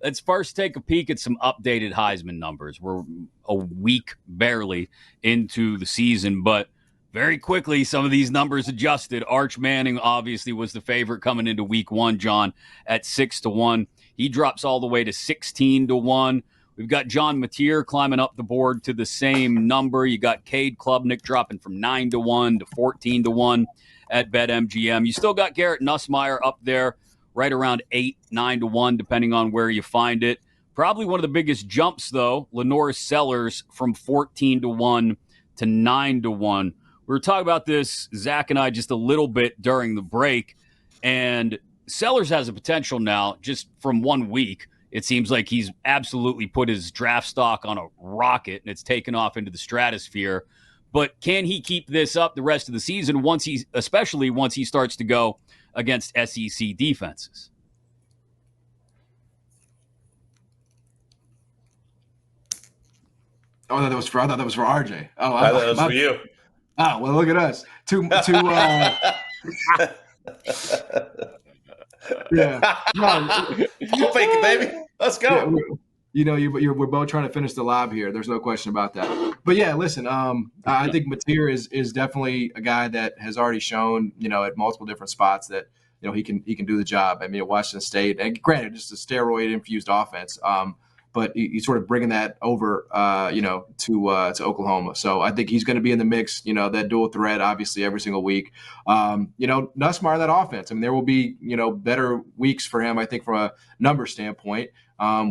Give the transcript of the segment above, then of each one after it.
Let's first take a peek at some updated Heisman numbers. We're a week barely into the season, but very quickly some of these numbers adjusted. Arch Manning obviously was the favorite coming into week 1, John, at 6-1. He drops all the way to 16-1. We've got John Mateer climbing up the board to the same number. You got Cade Klubnik dropping from 9-1 to 14-1 at BetMGM. You still got Garrett Nussmeier up there right around 8-9-1, depending on where you find it. Probably one of the biggest jumps, though, Lenore Sellers from 14-1 to 9-1. We were talking about this, Zach and I, just a little bit during the break, and Sellers has a potential now just from 1 week. It seems like he's absolutely put his draft stock on a rocket, and it's taken off into the stratosphere. But can he keep this up the rest of the season, especially once he starts to go against SEC defenses? Oh, I thought that was for RJ. Oh, I thought that was for you. Oh, well, look at us. Yeah. I'll fake it, baby. Let's go. Yeah, we're both trying to finish the lob here. There's no question about that. But yeah, listen, I think Mateer is definitely a guy that has already shown, at multiple different spots that, he can do the job. I mean, at Washington State, and granted, just a steroid-infused offense, but he's sort of bringing that over, to Oklahoma. So I think he's going to be in the mix, that dual threat, obviously, every single week. Nussmeier, that offense. I mean, there will be, better weeks for him, I think, from a number standpoint.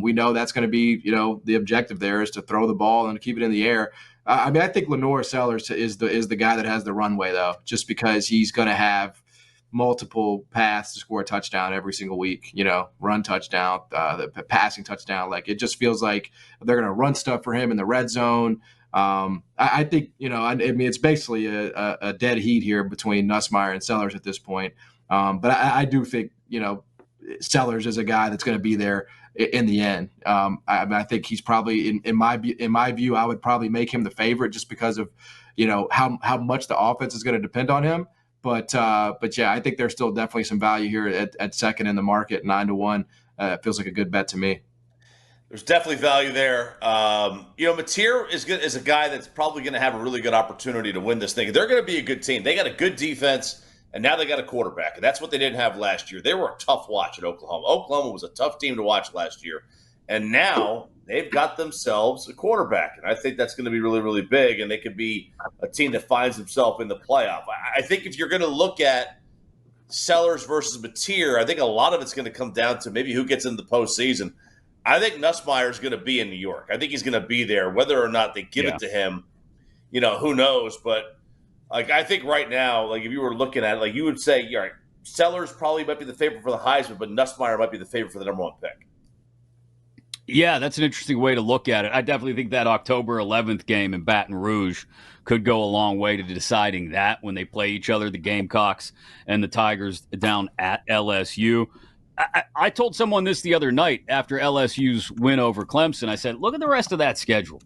We know that's going to be, the objective there is to throw the ball and keep it in the air. I think Lenore Sellers is the guy that has the runway, though, just because he's going to have multiple paths to score a touchdown every single week, run touchdown, the passing touchdown. Like, it just feels like they're going to run stuff for him in the red zone. I think, it's basically a dead heat here between Nussmeier and Sellers at this point. But I do think, Sellers is a guy that's going to be there in the end. I think he's probably in my view, I would probably make him the favorite just because of, how much the offense is going to depend on him. But yeah, I think there's still definitely some value here at second in the market, 9-1. Feels like a good bet to me. There's definitely value there. Mateer is a guy that's probably going to have a really good opportunity to win this thing. They're going to be a good team. They got a good defense, and now they got a quarterback, and that's what they didn't have last year. They were a tough watch at Oklahoma. Oklahoma was a tough team to watch last year, and now they've got themselves a quarterback, and I think that's going to be really, really big, and they could be a team that finds themselves in the playoff. I think if you're going to look at Sellers versus Mateer, I think a lot of it's going to come down to maybe who gets into the postseason. I think Nussmeier is going to be in New York. I think he's going to be there. Whether or not they give it to him, who knows? But I think right now, if you were looking at it, you would say, all right, Sellers probably might be the favorite for the Heisman, but Nussmeier might be the favorite for the number 1 pick. Yeah, that's an interesting way to look at it. I definitely think that October 11th game in Baton Rouge could go a long way to deciding that when they play each other, the Gamecocks and the Tigers down at LSU. I told someone this the other night after LSU's win over Clemson. I said, look at the rest of that schedule.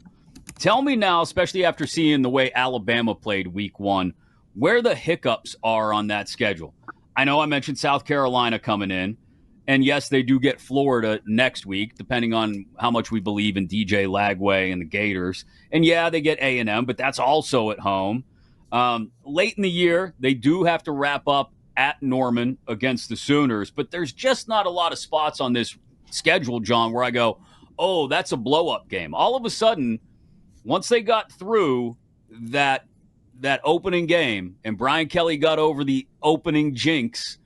Tell me now, especially after seeing the way Alabama played week 1, where the hiccups are on that schedule. I know I mentioned South Carolina coming in. And yes, they do get Florida next week, depending on how much we believe in DJ Lagway and the Gators. And yeah, they get A&M, but that's also at home. Late in the year, they do have to wrap up at Norman against the Sooners, but there's just not a lot of spots on this schedule, John, where I go, oh, that's a blow-up game. All of a sudden, once they got through that opening game and Brian Kelly got over the opening jinx,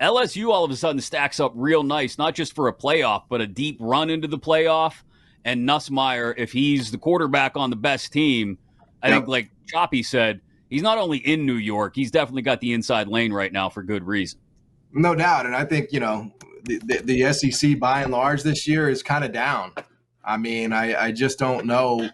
LSU all of a sudden stacks up real nice, not just for a playoff, but a deep run into the playoff. And Nussmeier, if he's the quarterback on the best team, I think, like Choppy said, he's not only in New York, he's definitely got the inside lane right now for good reason. No doubt. And I think, the SEC by and large this year is kind of down. I mean, I just don't know,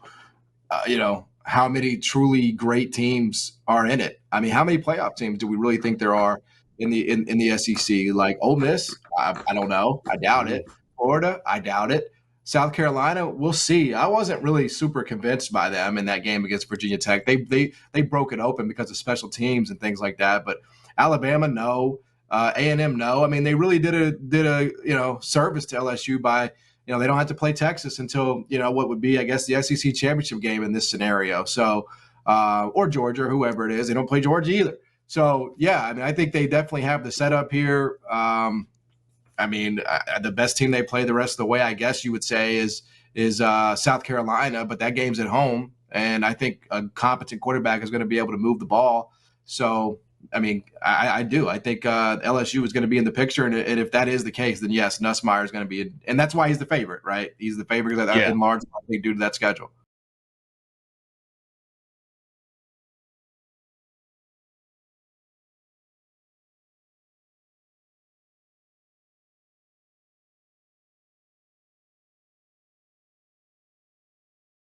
how many truly great teams are in it. I mean, how many playoff teams do we really think there are in the SEC? Like Ole Miss, I don't know. I doubt it. Florida, I doubt it. South Carolina, we'll see. I wasn't really super convinced by them in that game against Virginia Tech. They broke it open because of special teams and things like that. But Alabama, no. A&M, no. I mean, they really did a service to LSU by they don't have to play Texas until, what would be, I guess, the SEC championship game in this scenario. So, or Georgia, or whoever it is. They don't play Georgia either. So, yeah, I mean, I think they definitely have the setup here. The best team they play the rest of the way, I guess you would say, is South Carolina, but that game's at home. And I think a competent quarterback is going to be able to move the ball. So, I mean, I do. I think LSU is going to be in the picture. And if that is the case, then yes, Nussmeier is going to be – and that's why he's the favorite, right? He's the favorite in large part due to that schedule.